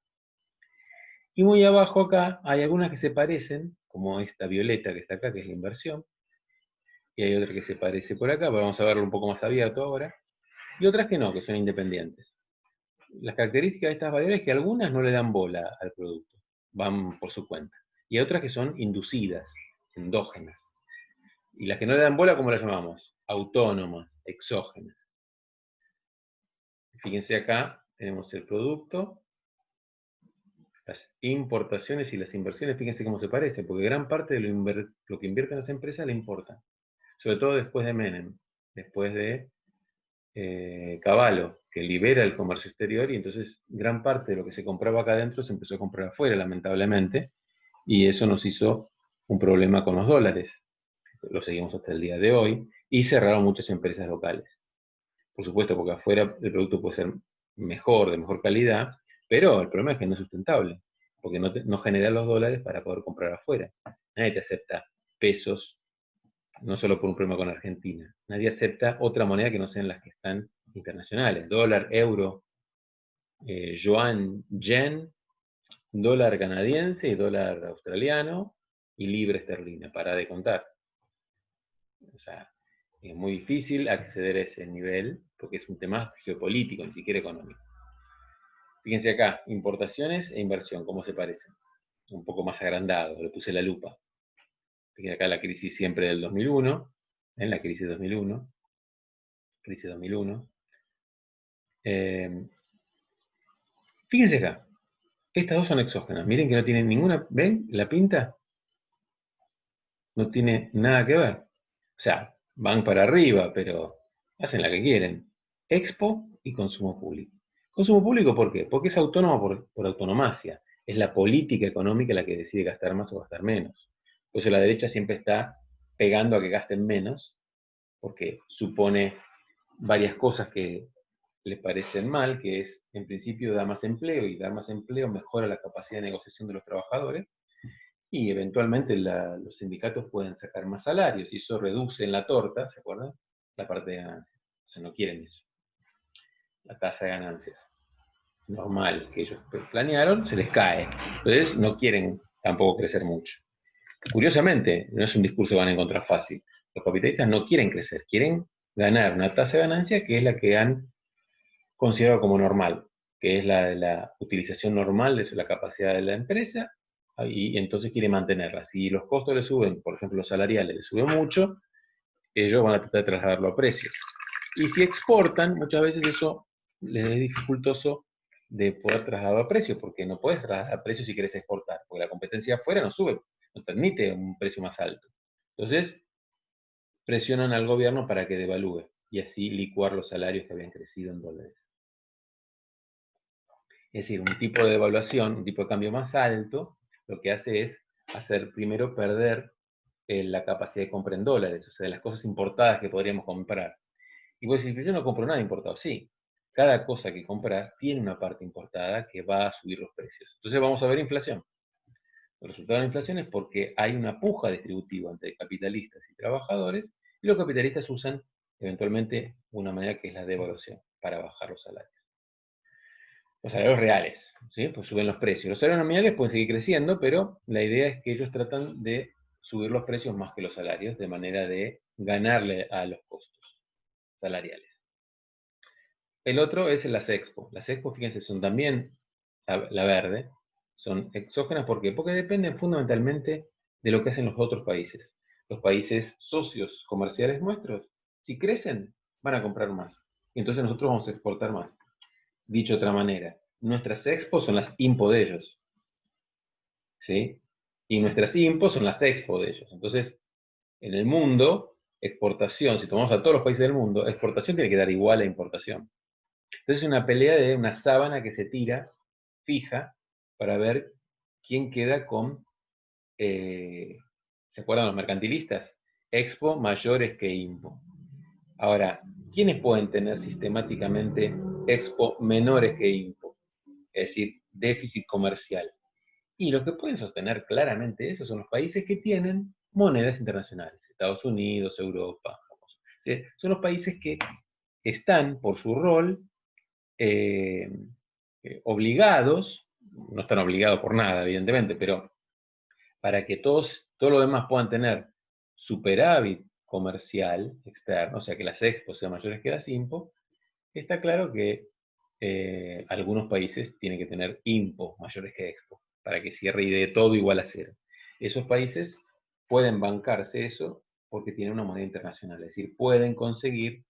Y muy abajo acá hay algunas que se parecen, como esta violeta que está acá, que es la inversión, y hay otra que se parece por acá, pero vamos a verlo un poco más abierto ahora, y otras que no, que son independientes. Las características de estas variables es que algunas no le dan bola al producto, van por su cuenta, y hay otras que son inducidas, endógenas. Y las que no le dan bola, ¿cómo las llamamos? Autónomas, exógenas. Fíjense acá, tenemos el producto, las importaciones y las inversiones, fíjense cómo se parece, porque gran parte de lo que invierten las empresas le importa. Sobre todo después de Menem, después de Cavallo, que libera el comercio exterior y entonces gran parte de lo que se compraba acá adentro se empezó a comprar afuera, lamentablemente, Y eso nos hizo un problema con los dólares. Lo seguimos hasta el día de hoy. Y cerraron muchas empresas locales. Por supuesto, porque afuera el producto puede ser mejor, de mejor calidad, pero el problema es que no es sustentable, porque no genera los dólares para poder comprar afuera. Nadie te acepta pesos, no solo por un problema con Argentina. Nadie acepta otra moneda que no sean las que están internacionales. Dólar, euro, yuan, yen, dólar canadiense y dólar australiano y libra esterlina, para de contar. O sea, es muy difícil acceder a ese nivel porque es un tema geopolítico, ni siquiera económico. Fíjense acá, importaciones e inversión, ¿cómo se parecen? Un poco más agrandado, le puse la lupa. Fíjense acá la crisis siempre del 2001, en la crisis 2001, crisis 2001. Fíjense acá, estas dos son exógenas, miren que no tienen ninguna, ¿ven la pinta? No tiene nada que ver. O sea, van para arriba, pero hacen la que quieren. Expo y consumo público. Consumo público, ¿por qué? Porque es autónomo por autonomacia. Es la política económica la que decide gastar más o gastar menos. Por eso la derecha siempre está pegando a que gasten menos, porque supone varias cosas que le parecen mal, que es, en principio, da más empleo, y dar más empleo mejora la capacidad de negociación de los trabajadores, y eventualmente los sindicatos pueden sacar más salarios y eso reduce en la torta, ¿se acuerdan? La parte de ganancias. O sea, no quieren eso. La tasa de ganancias normal que ellos planearon se les cae. Entonces no quieren tampoco crecer mucho. Curiosamente, no es un discurso que van a encontrar fácil. Los capitalistas no quieren crecer, quieren ganar una tasa de ganancia que es la que han considerado como normal, que es la utilización normal de la capacidad de la empresa, y entonces quiere mantenerla. Si los costos le suben, por ejemplo, los salariales le suben mucho, ellos van a tratar de trasladarlo a precios. Y si exportan, muchas veces eso les es dificultoso de poder trasladar a precios, porque no puedes trasladar a precios si quieres exportar, porque la competencia afuera no sube, no permite un precio más alto. Entonces, presionan al gobierno para que devalúe y así licuar los salarios que habían crecido en dólares. Es decir, un tipo de devaluación, un tipo de cambio más alto, lo que hace es hacer primero perder la capacidad de compra en dólares, o sea, las cosas importadas que podríamos comprar. Y vos decís, yo no compro nada importado. Sí, cada cosa que compras tiene una parte importada que va a subir los precios. Entonces vamos a ver inflación. El resultado de la inflación es porque hay una puja distributiva entre capitalistas y trabajadores, y los capitalistas usan eventualmente una manera que es la devaluación para bajar los salarios. Los salarios reales, ¿sí? Pues suben los precios. Los salarios nominales pueden seguir creciendo, pero la idea es que ellos tratan de subir los precios más que los salarios, de manera de ganarle a los costos salariales. El otro es las expo. Las expo, fíjense, son también la verde, son exógenas, ¿por qué? Porque dependen fundamentalmente de lo que hacen los otros países. Los países socios comerciales nuestros, si crecen, van a comprar más. Y entonces nosotros vamos a exportar más. Dicho de otra manera, nuestras expo son las impo de ellos, ¿sí? Y nuestras impo son las expo de ellos. Entonces, en el mundo, exportación, si tomamos a todos los países del mundo, exportación tiene que dar igual a importación. Entonces es una pelea de una sábana que se tira fija para ver quién queda con, ¿se acuerdan los mercantilistas? Expo mayores que Impo. Ahora, ¿quiénes pueden tener sistemáticamente Expo menores que Impo? Es decir, déficit comercial. Y lo que pueden sostener claramente eso son los países que tienen monedas internacionales. Estados Unidos, Europa. ¿Sí? Son los países que están, por su rol, eh, obligados, no están obligados por nada, evidentemente, pero para que todos los demás puedan tener superávit comercial externo, o sea, que las expos sean mayores que las impo, está claro que algunos países tienen que tener impo mayores que expo, para que cierre y dé todo igual a cero. Esos países pueden bancarse eso porque tienen una moneda internacional, es decir, pueden conseguir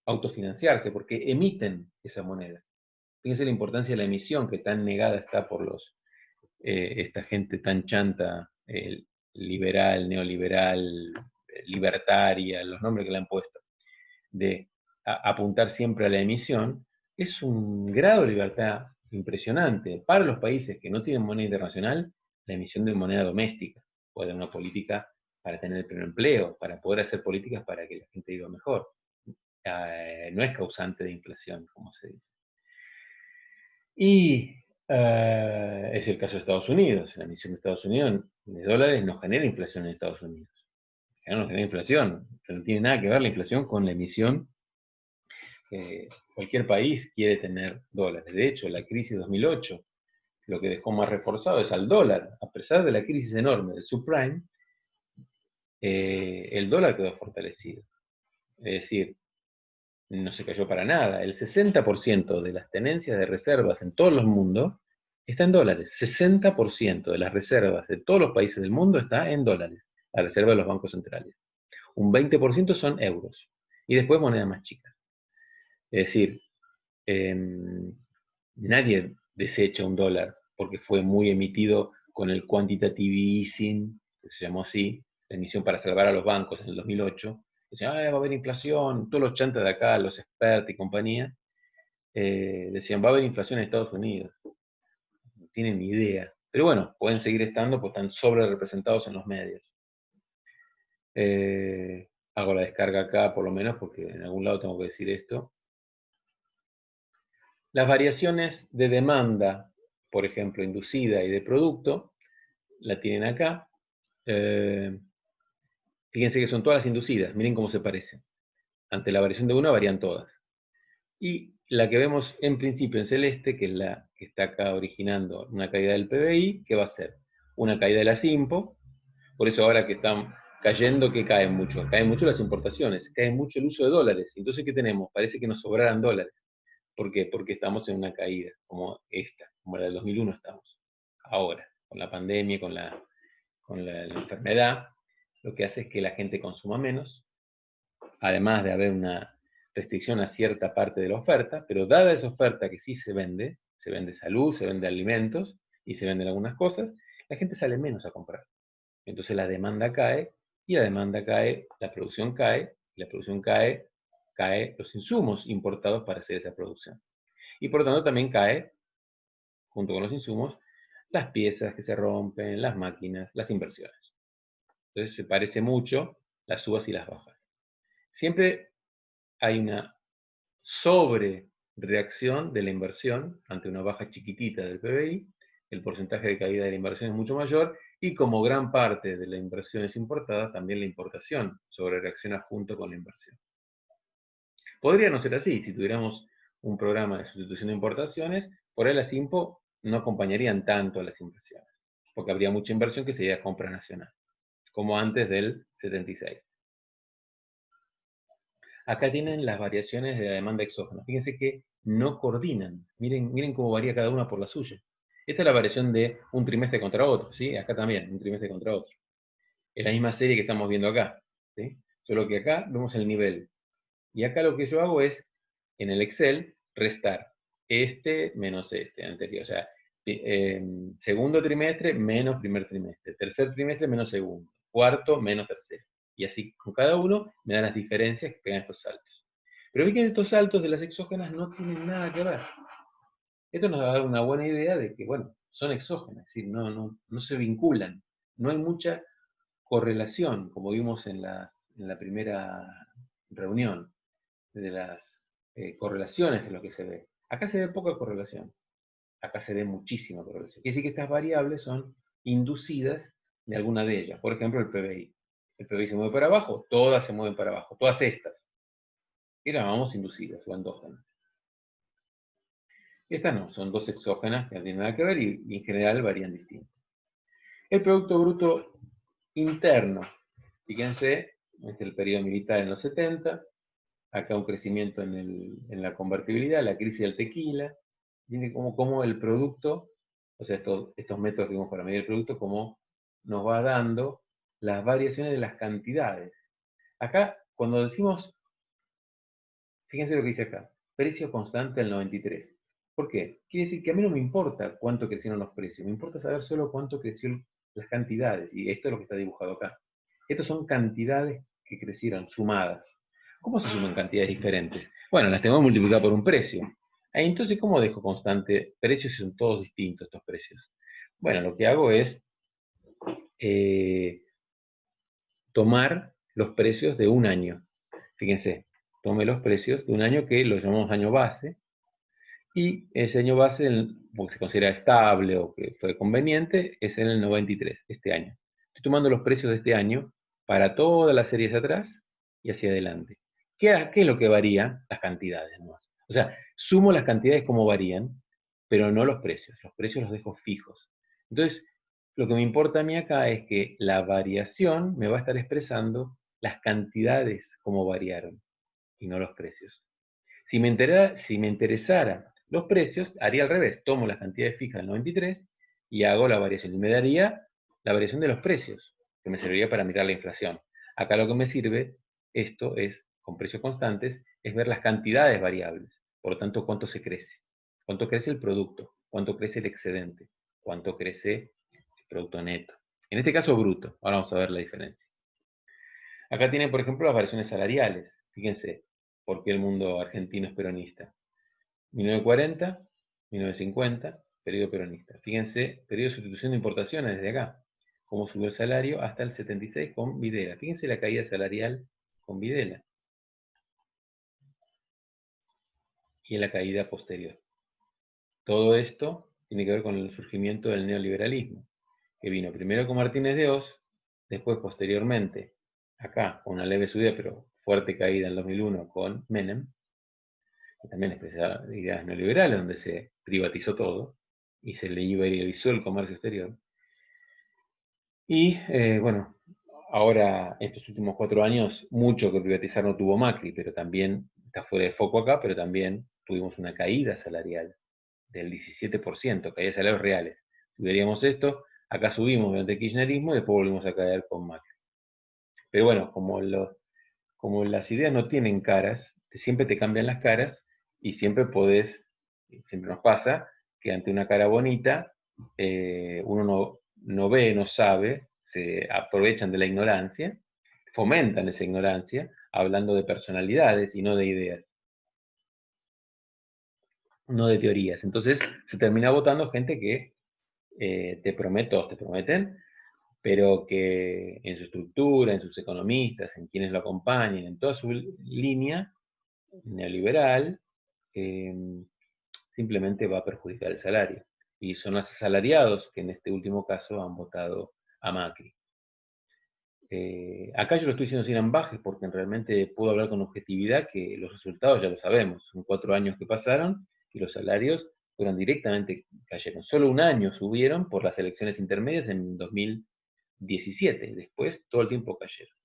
autofinanciarse porque emiten esa moneda. Fíjense la importancia de la emisión que tan negada está por esta gente tan chanta, liberal, neoliberal, libertaria, los nombres que le han puesto, de apuntar siempre a la emisión, es un grado de libertad impresionante. Para los países que no tienen moneda internacional, la emisión de moneda doméstica, o de una política para tener el pleno empleo, para poder hacer políticas para que la gente viva mejor. No es causante de inflación, como se dice. Y es el caso de Estados Unidos. La emisión de Estados Unidos de dólares no genera inflación en Estados Unidos. No genera inflación, pero no tiene nada que ver la inflación con la emisión. Cualquier país quiere tener dólares. De hecho, la crisis de 2008, lo que dejó más reforzado es al dólar. A pesar de la crisis enorme del subprime, el dólar quedó fortalecido. Es decir, no se cayó para nada. El 60% de las tenencias de reservas en todo el mundo está en dólares. 60% de las reservas de todos los países del mundo está en dólares, la reserva de los bancos centrales. Un 20% son euros. Y después monedas más chicas. Es decir, nadie desecha un dólar porque fue muy emitido con el quantitative easing, que se llamó así, la emisión para salvar a los bancos en el 2008. Decían, va a haber inflación, todos los chantas de acá, los expertos y compañía, decían, va a haber inflación en Estados Unidos. No tienen ni idea. Pero bueno, pueden seguir estando porque están sobre representados en los medios. Hago la descarga acá, por lo menos, porque en algún lado tengo que decir esto. Las variaciones de demanda, por ejemplo, inducida y de producto, la tienen acá. Fíjense que son todas las inducidas, miren cómo se parecen. Ante la variación de una varían todas. Y la que vemos en principio en celeste, que es la que está acá originando una caída del PBI, ¿qué va a ser? Una caída de la IMPO. Por eso ahora que están cayendo, que caen mucho las importaciones, cae mucho el uso de dólares. Entonces, ¿qué tenemos? Parece que nos sobraran dólares. ¿Por qué? Porque estamos en una caída, como esta, como la del 2001 estamos. Ahora, con la pandemia, con la enfermedad, lo que hace es que la gente consuma menos, además de haber una restricción a cierta parte de la oferta, pero dada esa oferta que sí se vende salud, se vende alimentos y se venden algunas cosas, la gente sale menos a comprar. Entonces la demanda cae, y la demanda cae, la producción cae, y la producción cae los insumos importados para hacer esa producción. Y por lo tanto también cae, junto con los insumos, las piezas que se rompen, las máquinas, las inversiones. Entonces se parece mucho las subas y las bajas. Siempre hay una sobrereacción de la inversión ante una baja chiquitita del PBI, el porcentaje de caída de la inversión es mucho mayor, y como gran parte de la inversión es importada, también la importación sobrereacciona junto con la inversión. Podría no ser así, si tuviéramos un programa de sustitución de importaciones, por ahí las IMPO no acompañarían tanto a las inversiones, porque habría mucha inversión que sería compra nacional, como antes del 76. Acá tienen las variaciones de la demanda exógena. Fíjense que no coordinan. Miren cómo varía cada una por la suya. Esta es la variación de un trimestre contra otro, ¿sí? Acá también, un trimestre contra otro. Es la misma serie que estamos viendo acá, ¿sí? Solo que acá vemos el nivel. Y acá lo que yo hago es, en el Excel, restar este menos este anterior. O sea, segundo trimestre menos primer trimestre. Tercer trimestre menos segundo. Cuarto menos tercero. Y así con cada uno me da las diferencias que pegan estos saltos. Pero vi que estos saltos de las exógenas no tienen nada que ver. Esto nos da una buena idea de que, bueno, son exógenas, es decir, no se vinculan. No hay mucha correlación, como vimos en la primera reunión, de las correlaciones en lo que se ve. Acá se ve poca correlación. Acá se ve muchísima correlación. Quiere decir que estas variables son inducidas de alguna de ellas. Por ejemplo, el PBI. El PBI se mueve para abajo, todas se mueven para abajo, todas estas. Y las llamamos inducidas o endógenas. Estas no, son dos exógenas que no tienen nada que ver y en general varían distinto. El Producto Bruto Interno. Fíjense, es el periodo militar en los 70. Acá un crecimiento en la convertibilidad, la crisis del tequila. Tiene como el producto, o sea, estos métodos que vimos para medir el producto, como nos va dando las variaciones de las cantidades. Acá, cuando decimos, fíjense lo que dice acá, precio constante del 93. ¿Por qué? Quiere decir que a mí no me importa cuánto crecieron los precios, me importa saber solo cuánto crecieron las cantidades, y esto es lo que está dibujado acá. Estas son cantidades que crecieron, sumadas. ¿Cómo se suman cantidades diferentes? Bueno, las tengo que multiplicar por un precio. Entonces, ¿cómo dejo constante precios si son todos distintos estos precios? Bueno, lo que hago es tomar los precios de un año. Fíjense, tome los precios de un año que lo llamamos año base, y ese año base, porque se considera estable o que fue conveniente, es en el 93, este año. Estoy tomando los precios de este año para todas las series atrás y hacia adelante. ¿Qué es lo que varía? Las cantidades, ¿no? O sea, sumo las cantidades como varían, pero no los precios. Los precios los dejo fijos. Entonces, lo que me importa a mí acá es que la variación me va a estar expresando las cantidades como variaron y no los precios. Si me interesara los precios, haría al revés. Tomo las cantidades fijas del 93 y hago la variación. Y me daría la variación de los precios, que me serviría para mirar la inflación. Acá lo que me sirve, esto es, con precios constantes, es ver las cantidades variables. Por lo tanto, cuánto se crece. Cuánto crece el producto, cuánto crece el excedente, cuánto crece el producto neto. En este caso, bruto. Ahora vamos a ver la diferencia. Acá tienen, por ejemplo, las variaciones salariales. Fíjense, por qué el mundo argentino es peronista. 1940, 1950, periodo peronista. Fíjense, periodo de sustitución de importaciones desde acá. Cómo subió el salario hasta el 76 con Videla. Fíjense la caída salarial con Videla. Y en la caída posterior. Todo esto tiene que ver con el surgimiento del neoliberalismo, que vino primero con Martínez de Oz, después posteriormente, acá, con una leve subida, pero fuerte caída en 2001 con Menem, que también expresaba ideas neoliberales, donde se privatizó todo y se liberalizó el comercio exterior. Y bueno, ahora estos últimos 4 años, mucho que privatizar no tuvo Macri, pero también está fuera de foco acá, pero también tuvimos una caída salarial del 17%, caída de salarios reales. Si veríamos esto, acá subimos durante el kirchnerismo y después volvimos a caer con Macri. Pero bueno, como las ideas no tienen caras, siempre te cambian las caras y siempre siempre nos pasa que ante una cara bonita, uno no ve, no sabe, se aprovechan de la ignorancia, fomentan esa ignorancia, hablando de personalidades y no de ideas, no de teorías. Entonces se termina votando gente que te prometen, pero que en su estructura, en sus economistas, en quienes lo acompañen, en toda su línea neoliberal, eh, simplemente va a perjudicar el salario. Y son los asalariados que en este último caso han votado a Macri. Acá yo lo estoy diciendo sin ambajes porque realmente puedo hablar con objetividad que los resultados ya lo sabemos. Son 4 años que pasaron y los salarios fueron directamente, cayeron. Solo un año subieron por las elecciones intermedias en 2017. Después todo el tiempo cayeron.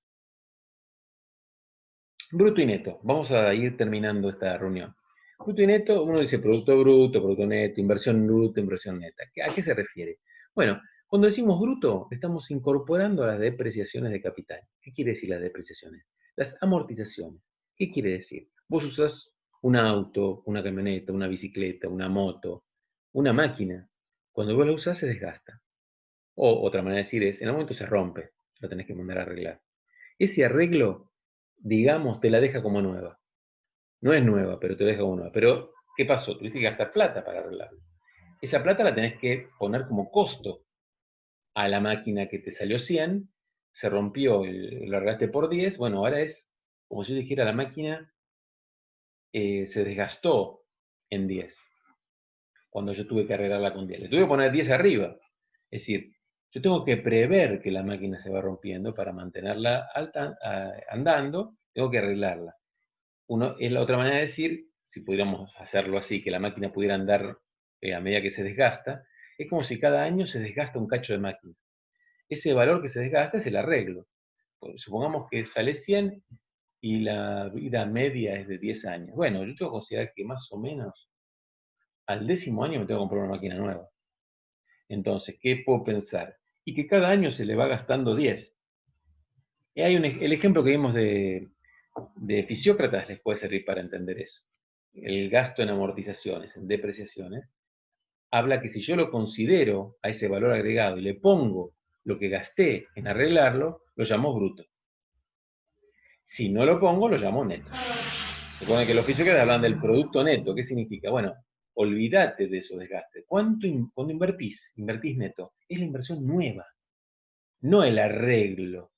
Bruto y neto. Vamos a ir terminando esta reunión. Bruto y neto, uno dice producto bruto, producto neto, inversión bruta, inversión neta. ¿A qué se refiere? Bueno, cuando decimos bruto, estamos incorporando las depreciaciones de capital. ¿Qué quiere decir las depreciaciones? Las amortizaciones. ¿Qué quiere decir? Vos usás un auto, una camioneta, una bicicleta, una moto, una máquina. Cuando vos la usás se desgasta. O otra manera de decir es, en el momento se rompe, lo tenés que mandar a arreglar. Ese arreglo, digamos, te la deja como nueva. No es nueva, pero te deja como nueva. Pero, ¿qué pasó? Tuviste que gastar plata para arreglarlo. Esa plata la tenés que poner como costo a la máquina que te salió 100, se rompió, lo arreglaste por 10, bueno, ahora es como si yo dijera la máquina se desgastó en 10, cuando yo tuve que arreglarla con 10. Le tuve que poner 10 arriba. Es decir, yo tengo que prever que la máquina se va rompiendo para mantenerla andando, tengo que arreglarla. Es la otra manera de decir, si pudiéramos hacerlo así, que la máquina pudiera andar a medida que se desgasta, es como si cada año se desgasta un cacho de máquina. Ese valor que se desgasta es el arreglo. Pues, supongamos que sale 100 y la vida media es de 10 años. Bueno, yo tengo que considerar que más o menos al 10º año me tengo que comprar una máquina nueva. Entonces, ¿qué puedo pensar? Y que cada año se le va gastando 10. Y hay el ejemplo que vimos de Fisiócratas les puede servir para entender eso. El gasto en amortizaciones, en depreciaciones, habla que si yo lo considero a ese valor agregado y le pongo lo que gasté en arreglarlo, lo llamo bruto. Si no lo pongo, lo llamo neto. Recuerden que los fisiócratas hablan del producto neto. ¿Qué significa? Bueno, olvídate de esos desgastes. ¿Cuánto invertís? Invertís neto. Es la inversión nueva. no el arreglo.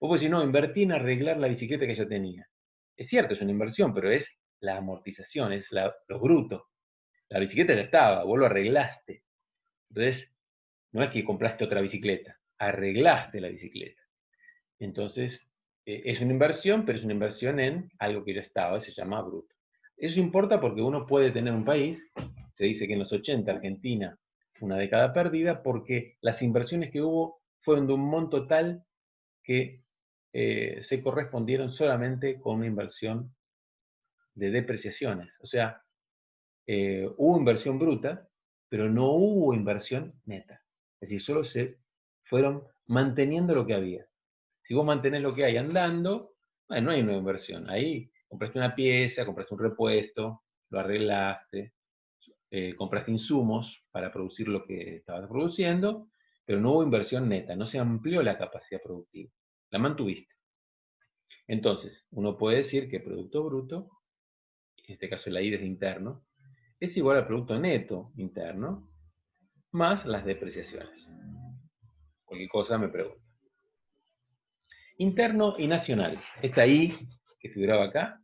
Vos podés decir, no, invertí en arreglar la bicicleta que yo tenía. Es cierto, es una inversión, pero es la amortización, es lo bruto. La bicicleta ya estaba, vos lo arreglaste. Entonces, no es que compraste otra bicicleta, arreglaste la bicicleta. Entonces, es una inversión, pero es una inversión en algo que ya estaba, se llama bruto. Eso importa porque uno puede tener un país, se dice que en los 80 Argentina, una década perdida, porque las inversiones que hubo fueron de un monto tal que se correspondieron solamente con una inversión de depreciaciones. O sea, hubo inversión bruta, pero no hubo inversión neta. Es decir, solo se fueron manteniendo lo que había. Si vos mantenés lo que hay andando, bueno, no hay una inversión. Ahí compraste una pieza, compraste un repuesto, lo arreglaste, compraste insumos para producir lo que estabas produciendo, pero no hubo inversión neta, no se amplió la capacidad productiva. La mantuviste. Entonces, uno puede decir que Producto Bruto, en este caso la I desde interno, es igual al Producto Neto interno más las depreciaciones. Cualquier cosa me pregunta. Interno y nacional. Esta I que figuraba acá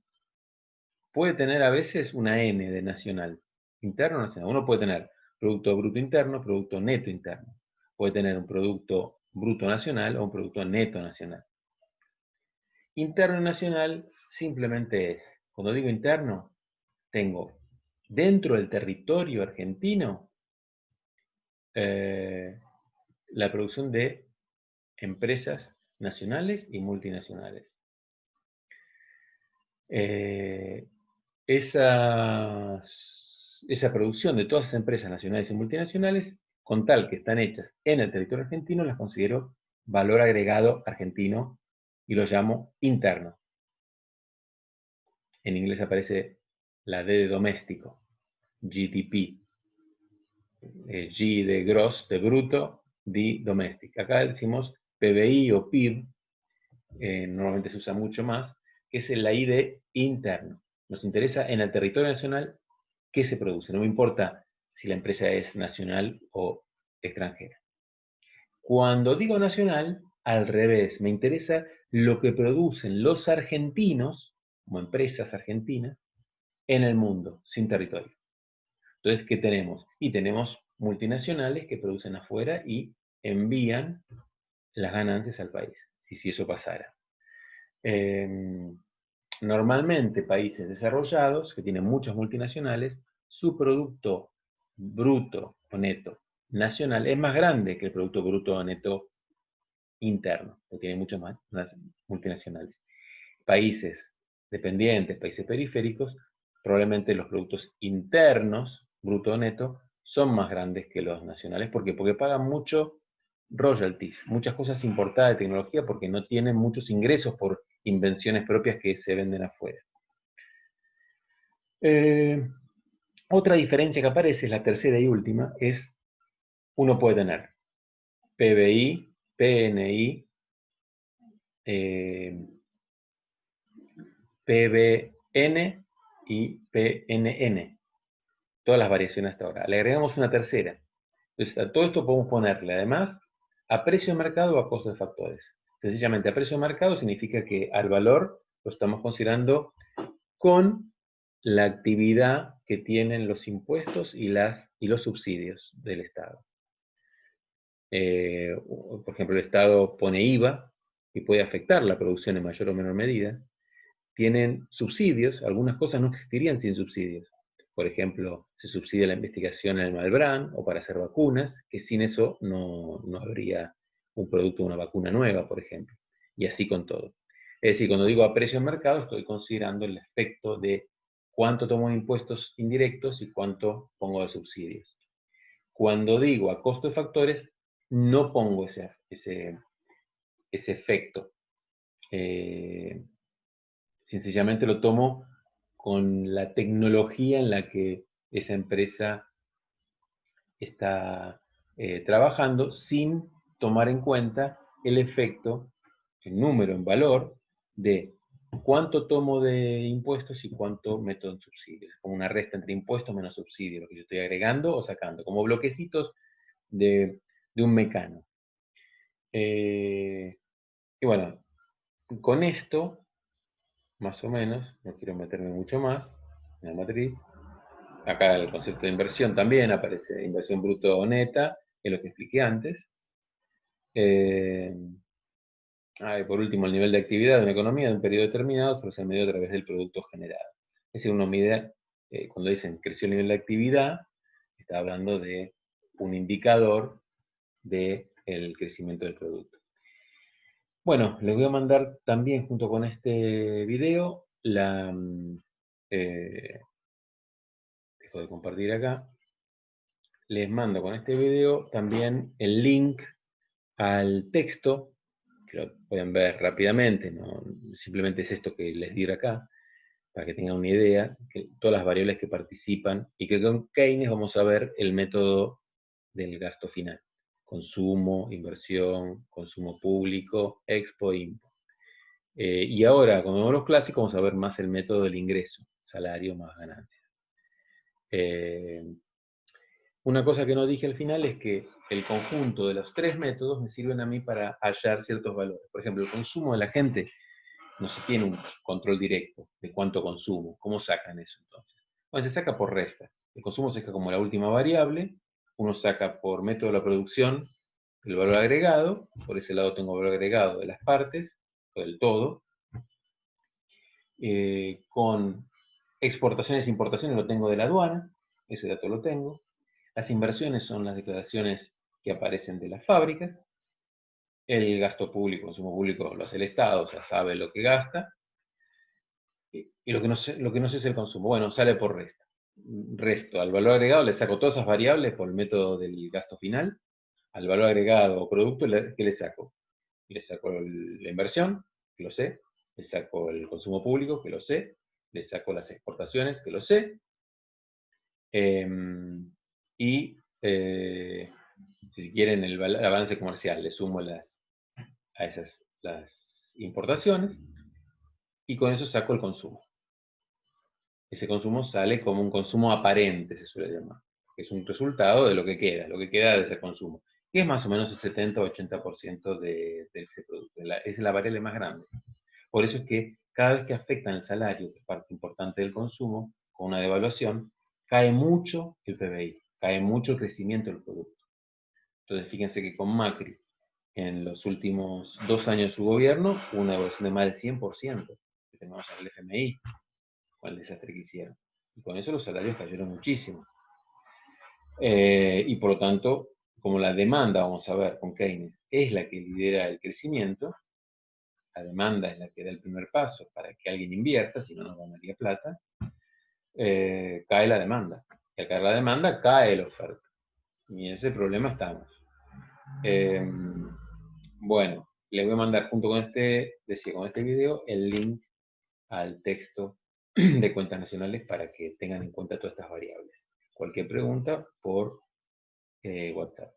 puede tener a veces una N de nacional. Interno o nacional. Uno puede tener Producto Bruto interno, Producto Neto interno. Puede tener un Producto Bruto nacional o un Producto Neto nacional. Interno y nacional simplemente es, cuando digo interno, tengo dentro del territorio argentino la producción de empresas nacionales y multinacionales. Esa producción de todas esas empresas nacionales y multinacionales, con tal que están hechas en el territorio argentino, las considero valor agregado argentino y lo llamo interno. En inglés aparece la D de doméstico, GDP. G de gross, de bruto, D domestic. Acá decimos PBI o PIB, normalmente se usa mucho más, que es la I de interno. Nos interesa en el territorio nacional qué se produce, no me importa si la empresa es nacional o extranjera. Cuando digo nacional, al revés, me interesa lo que producen los argentinos, como empresas argentinas, en el mundo, sin territorio. Entonces, ¿qué tenemos? Y tenemos multinacionales que producen afuera y envían las ganancias al país, si eso pasara. Normalmente países desarrollados que tienen muchas multinacionales, su producto bruto o neto nacional es más grande que el producto bruto o neto interno, porque tiene muchas más multinacionales. Países dependientes, países periféricos, probablemente los productos internos, bruto o neto, son más grandes que los nacionales. ¿Por qué? Porque pagan mucho royalties, muchas cosas importadas de tecnología porque no tienen muchos ingresos por invenciones propias que se venden afuera. Otra diferencia que aparece, es la tercera y última, es uno puede tener PBI, PNI, PBN y PNN. Todas las variaciones hasta ahora. Le agregamos una tercera. Entonces, a todo esto podemos ponerle, además, a precio de mercado o a costo de factores. Sencillamente, a precio de mercado significa que al valor lo estamos considerando con la actividad que tienen los impuestos y los subsidios del Estado. Por ejemplo, el Estado pone IVA y puede afectar la producción en mayor o menor medida. Tienen subsidios, algunas cosas no existirían sin subsidios. Por ejemplo, se subsidia la investigación en el Malbrán o para hacer vacunas, que sin eso no habría un producto, una vacuna nueva, por ejemplo. Y así con todo. Es decir, cuando digo a precio de mercado, estoy considerando el efecto de cuánto tomo de impuestos indirectos y cuánto pongo de subsidios. Cuando digo a costo de factores, no pongo ese efecto. Sencillamente lo tomo con la tecnología en la que esa empresa está trabajando sin tomar en cuenta el efecto, el número en valor de cuánto tomo de impuestos y cuánto meto en subsidios. Como una resta entre impuestos menos subsidios, lo que yo estoy agregando o sacando, como bloquecitos de un mecano. Y bueno, con esto, más o menos, no quiero meterme mucho más en la matriz. Acá el concepto de inversión también aparece, inversión bruto o neta, que es lo que expliqué antes. Y por último, el nivel de actividad de una economía en un periodo determinado, pero se mide a través del producto generado. Es decir, uno mide, cuando dicen creció el nivel de actividad, está hablando de un indicador del crecimiento del producto. Bueno, les voy a mandar también junto con este video dejo de compartir acá. Les mando con este video también el link al texto, que lo pueden ver rápidamente, ¿no? Simplemente es esto que les diré acá, para que tengan una idea, que todas las variables que participan, y que con Keynes vamos a ver el método del gasto final. Consumo, inversión, consumo público, expo, impo. Y ahora, como vemos los clásicos, vamos a ver más el método del ingreso, salario más ganancia. Una cosa que no dije al final es que el conjunto de los tres métodos me sirven a mí para hallar ciertos valores. Por ejemplo, el consumo de la gente no se tiene un control directo de cuánto consumo. ¿Cómo sacan eso entonces? Bueno, se saca por resta. El consumo se saca como la última variable. Uno saca por método de la producción el valor agregado. Por ese lado tengo valor agregado de las partes, o del todo. Con exportaciones e importaciones lo tengo de la aduana. Ese dato lo tengo. Las inversiones son las declaraciones que aparecen de las fábricas. El gasto público, consumo público lo hace el Estado, o sea, sabe lo que gasta. Y lo que no sé es el consumo. Bueno, sale por resta. Resto, al valor agregado le saco todas esas variables por el método del gasto final. Al valor agregado o producto, ¿qué le saco? Le saco la inversión, que lo sé. Le saco el consumo público, que lo sé. Le saco las exportaciones, que lo sé. Y si quieren el balance comercial, le sumo las importaciones y con eso saco el consumo. Ese consumo sale como un consumo aparente, se suele llamar, que es un resultado de lo que queda de ese consumo, que es más o menos el 70 o 80% de ese producto. Es la variable más grande. Por eso es que cada vez que afectan el salario, que es parte importante del consumo, con una devaluación, cae mucho el PBI, cae mucho el crecimiento del producto. Entonces, fíjense que con Macri, en los últimos 2 años de su gobierno, hubo una devaluación de más del 100%, que tenemos en el FMI, con el desastre que hicieron. Y con eso los salarios cayeron muchísimo. Y por lo tanto, como la demanda, vamos a ver, con Keynes, es la que lidera el crecimiento, la demanda es la que da el primer paso para que alguien invierta, si no, no ganaría plata, cae la demanda. Y al caer la demanda, cae la oferta. Y en ese problema estamos. Bueno, les voy a mandar junto con con este video el link al texto de cuentas nacionales para que tengan en cuenta todas estas variables. Cualquier pregunta por WhatsApp.